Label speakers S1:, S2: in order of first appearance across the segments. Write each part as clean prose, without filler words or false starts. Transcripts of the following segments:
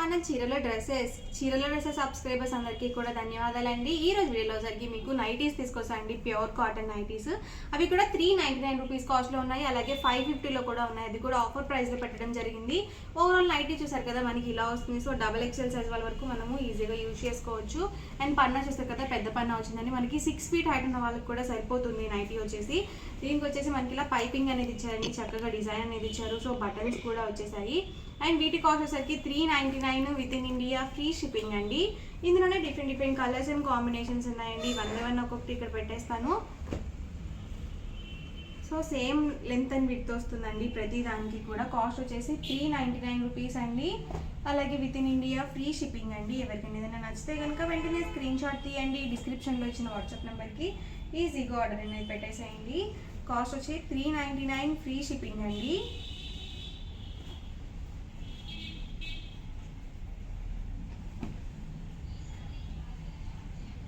S1: Channel చీరల dresses subscribers అందరికీ కూడా ధన్యవాదాలండి. ఈ రోజు వీడియోలో సరికి మీకు నైటీస్ తీసుకొస్తానండి, ప్యూర్ కాటన్ నైటీస్. అవి కూడా 399 రూపీస్ కాస్ట్లో ఉన్నాయి, అలాగే 550లో కూడా ఉన్నాయి. అది కూడా ఆఫర్ ప్రైస్లో పెట్టడం జరిగింది. ఓవరాల్ నైటీ చూసారు కదా మనకి ఇలా వస్తుంది. సో డబల్ ఎక్స్ఎల్ సైజ్ వాళ్ళ వరకు మనము ఈజీగా యూజ్ చేసుకోవచ్చు. అండ్ పన్నా చూస్తారు కదా, పెద్ద పన్నా వచ్చిందని మనకి 6 ఫీట్ హైట్ ఉన్న వాళ్ళకి కూడా సరిపోతుంది నైటీ వచ్చేసి. దీనికి వచ్చేసి మనకి ఇలా పైపింగ్ అనేది ఇచ్చారండి, చక్కగా డిజైన్ అనేది ఇచ్చారు. సో బటన్స్ కూడా వచ్చేసాయి. అండ్ వీటి కాస్ట్ వచ్చేసరికి 399 with in India, free shipping అండి. ఇందులోనే డిఫరెంట్ కలర్స్ అండ్ కాంబినేషన్స్ ఉన్నాయండి. వన్ ఒక్కొక్కటి ఇక్కడ పెట్టేస్తాను. So same length and width వస్తుందండి ప్రతి దానికి కూడా. కాస్ట్ వచ్చేసి 399 రూపీస్ అండి. అలాగే with in India, free shipping అండి. ఎవరికైనా ఏదైనా నచ్చితే కనుక వెంటనే స్క్రీన్ షాట్ తీయండి. డిస్క్రిప్షన్లో ఇచ్చిన వాట్సాప్ నెంబర్కి ఈజీగా ఆర్డర్ అనేది పెట్టేసేయండి. కాస్ట్ వచ్చి 399, ఫ్రీ షిప్పింగ్ అండి.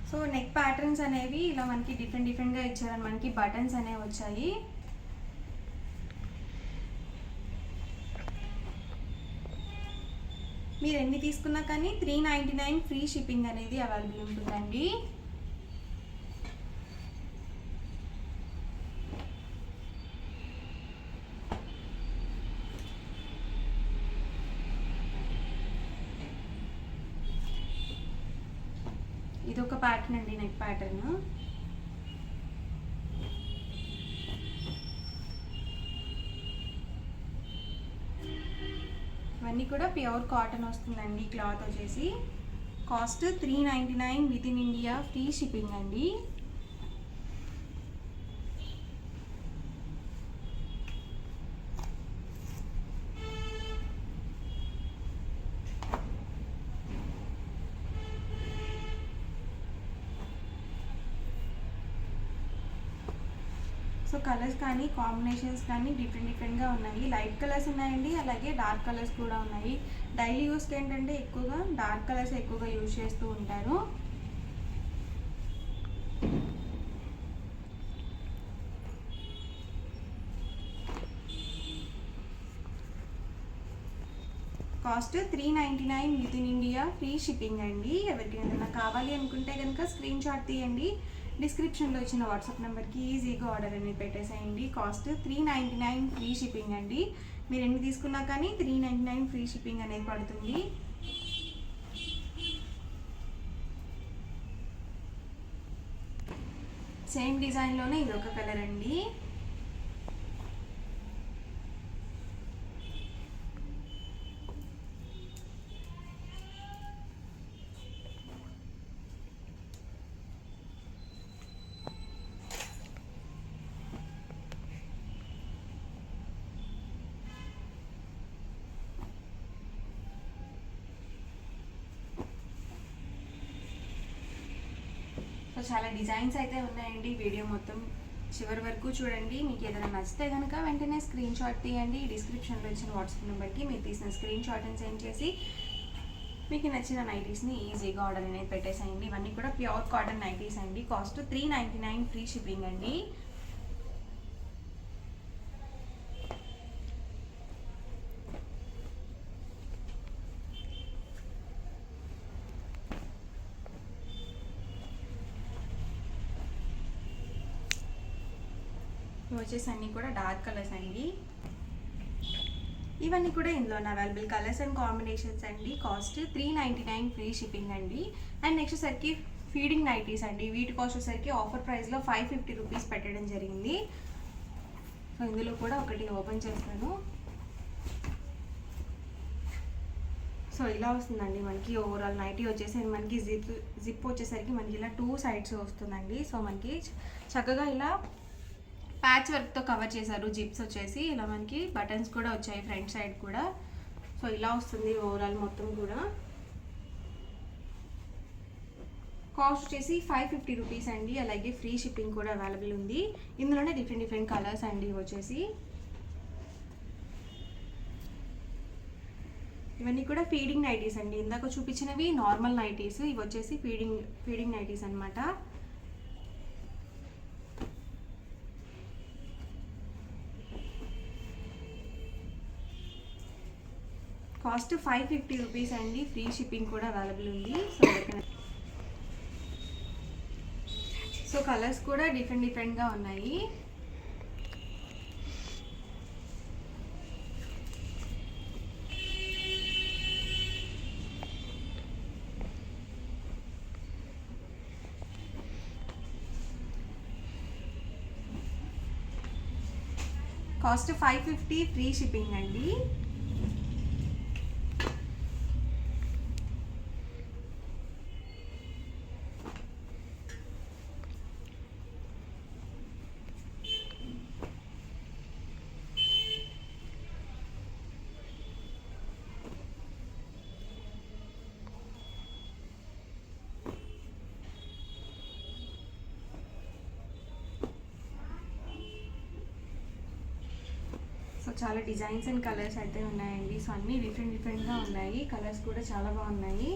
S1: సో నెక్ ప్యాటర్న్స్ అనేవి ఇలా మనకి డిఫరెంట్గా ఇచ్చారని మనకి బటన్స్ అనేవి వచ్చాయి. మీరు ఎన్ని తీసుకున్నా కానీ 399 ఫ్రీ షిప్పింగ్ అనేది అవైలబుల్ ఉంటుందండి. ఇది ఒక ప్యాటర్న్ అండి, నెక్ ప్యాటర్న్. ఇవన్నీ కూడా ప్యూర్ కాటన్ వస్తుందండి. క్లాత్ వచ్చేసి cost 399 with in India, free shipping అండి. సో కలర్స్ కానీ కాంబినేషన్స్ కానీ డిఫరెంట్గా ఉన్నాయి. లైట్ కలర్స్ ఉన్నాయండి, అలాగే డార్క్ కలర్స్ కూడా ఉన్నాయి. డైలీ యూస్కి ఏంటంటే ఎక్కువగా డార్క్ కలర్స్ ఎక్కువగా యూజ్ చేస్తూ ఉంటారు. Cost 399 with in India, free shipping అండి. ఎవరికి ఏదైనా కావాలి అనుకుంటే కనుక స్క్రీన్ షాట్ తీయండి. డిస్క్రిప్షన్లో ఇచ్చిన వాట్సాప్ నెంబర్కి ఈజీగా ఆర్డర్ అనేది పెట్టేసేయండి. కాస్ట్ 399, ఫ్రీ షిప్పింగ్ అండి. మీరు ఎన్ని తీసుకున్నా కానీ 399 ఫ్రీ షిప్పింగ్ అనేది పడుతుంది. సేమ్ డిజైన్లోనే ఇది ఒక కలర్ అండి. సో చాలా డిజైన్స్ అయితే ఉన్నాయండి. వీడియో మొత్తం చివరి వరకు చూడండి. మీకు ఏదైనా నచ్చితే కనుక వెంటనే స్క్రీన్ షాట్ తీయండి. డిస్క్రిప్షన్లో ఇచ్చిన వాట్సాప్ నెంబర్కి మీరు తీసిన స్క్రీన్ షాట్ని సెండ్ చేసి మీకు నచ్చిన నైటీస్ని ఈజీగా ఆర్డర్ అనేది పెట్టేసేయండి. ఇవన్నీ కూడా ప్యూర్ కాటన్ నైటీస్ అండి. కాస్ట్ 399, ఫ్రీ షిప్పింగ్ అండి. వచ్చేసి అన్నీ కూడా డార్క్ కలర్స్ అండి. ఇవన్నీ కూడా ఇందులో అవైలబుల్ కలర్స్ అండ్ కాంబినేషన్స్ అండి. కాస్ట్ 399, ఫ్రీ షిప్పింగ్ అండి. అండ్ నెక్స్ట్ సరికి ఫీడింగ్ నైటీస్ అండి. వీటి కాస్ట్ వచ్చేసరికి ఆఫర్ ప్రైస్లో 550 రూపీస్ పెట్టడం జరిగింది. సో ఇందులో కూడా ఒకటి ఓపెన్ చేస్తాను. సో ఇలా వస్తుందండి మనకి ఓవరాల్ నైటీ వచ్చేసి. మనకి జిప్ వచ్చేసరికి మనకి ఇలా 2 సైడ్స్ వస్తుందండి. సో మనకి చక్కగా ఇలా ప్యాచ్ వర్క్తో కవర్ చేశారు. జిప్స్ వచ్చేసి ఇలా మనకి బటన్స్ కూడా వచ్చాయి ఫ్రంట్ సైడ్ కూడా. సో ఇలా వస్తుంది ఓవరాల్ మొత్తం కూడా. కాస్ట్ వచ్చేసి 550 రూపీస్ అండి. అలాగే ఫ్రీ షిప్పింగ్ కూడా అవైలబుల్ ఉంది. ఇందులోనే డిఫరెంట్ కలర్స్ అండి వచ్చేసి. ఇవన్నీ కూడా ఫీడింగ్ నైటీస్ అండి. ఇందాక చూపించినవి నార్మల్ నైటీస్, ఇవి వచ్చేసి ఫీడింగ్ నైటీస్ అనమాట. కాస్ట్ 550 రూపీస్ అండి. ఫ్రీ షిప్పింగ్ కూడా అవైలబుల్ ఉంది. సో కలర్స్ కూడా డిఫరెంట్గా ఉన్నాయి. కాస్ట్ 550 ఫ్రీ షిప్పింగ్ అండి. సో చాలా డిజైన్స్ అండ్ కలర్స్ అయితే ఉన్నాయండి. సో అన్నీ డిఫరెంట్గా ఉన్నాయి. కలర్స్ కూడా చాలా బాగున్నాయి.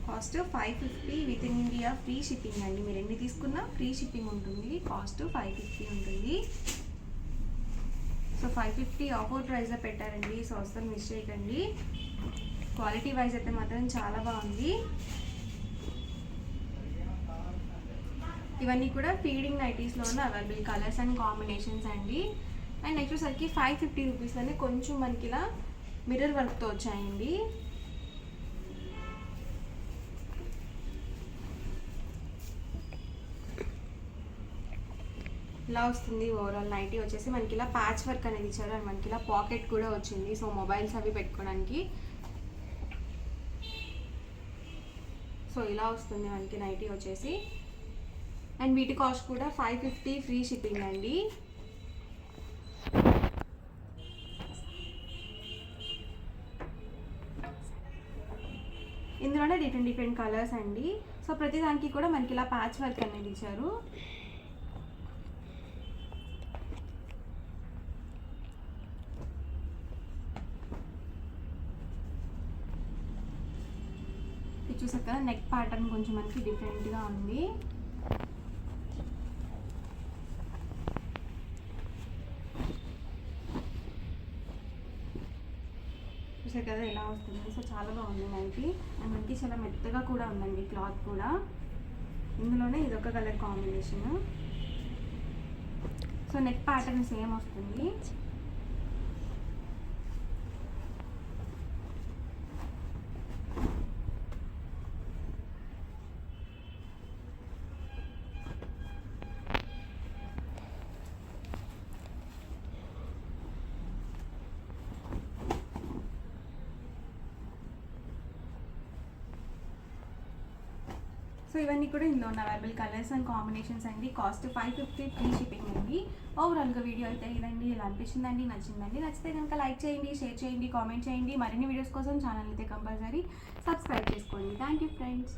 S1: Cost 550 with in India free shipping అండి. మీరు ఎన్ని తీసుకున్నా ఫ్రీ షిప్పింగ్ ఉంటుంది. కాస్ట్ 550 ఉంటుంది. సో 550 ఆఫర్ ప్రైస్లో పెట్టారండి. సో అస్సలు మిస్ చేయకండి. క్వాలిటీ వైజ్ అయితే మాత్రం చాలా బాగుంది. ఇవన్నీ కూడా ఫీడింగ్ నైటీస్లో ఉన్న అవైలబుల్ కలర్స్ అండ్ కాంబినేషన్స్ అండి. అండ్ నెక్స్ట్ వచ్చేసరికి 550 రూపీస్లోనే కొంచెం మనకి ఇలా మిర్రర్ వర్క్తో వచ్చాయండి. ఇలా వస్తుంది. ఓవరాల్ నైటీ వచ్చేసి మనకి ఇలా ప్యాచ్ వర్క్ అనేది ఇచ్చారు. అండ్ మనకి ఇలా పాకెట్ కూడా వచ్చింది. సో మొబైల్స్ అవి పెట్టుకోవడానికి. సో ఇలా వస్తుంది మనకి నైటీ వచ్చేసి. అండ్ వీటి కాస్ట్ కూడా 550 ఫ్రీ షిప్పింగ్ అండి. ఇందులోనే డిఫరెంట్ కలర్స్ అండి. సో ప్రతి దానికి కూడా మనకి ఇలా ప్యాచ్ వర్క్ అనేది ఇచ్చారు. చూసారు కదా, నెక్ ప్యాటర్న్ కొంచెం మనకి డిఫరెంట్గా ఉంది. చూసారు కదా ఎలా వస్తుంది. సో చాలా బాగుంది నైటీ. అండ్ మనకి చాలా మెత్తగా కూడా ఉందండి క్లాత్ కూడా. ఇందులోనే ఇదొక colour combination. So neck pattern same వస్తుంది. సో ఇవన్నీ కూడా ఇందులో ఉన్న అవైలబుల్ కలర్స్ అండ్ కాంబినేషన్స్ అండి. కాస్ట్ 550 ఫ్రీ షిప్పింగ్ అండి. ఓవరాల్గా వీడియో అయితే ఇదండి. ఇలా అనిపించిందండి, నచ్చిందండి. నచ్చితే కనుక లైక్ చేయండి, షేర్ చేయండి, కామెంట్ చేయండి. మరిన్ని వీడియోస్ కోసం ఛానల్ అయితే కంపల్సరీ సబ్స్క్రైబ్ చేసుకోండి. Thank you friends.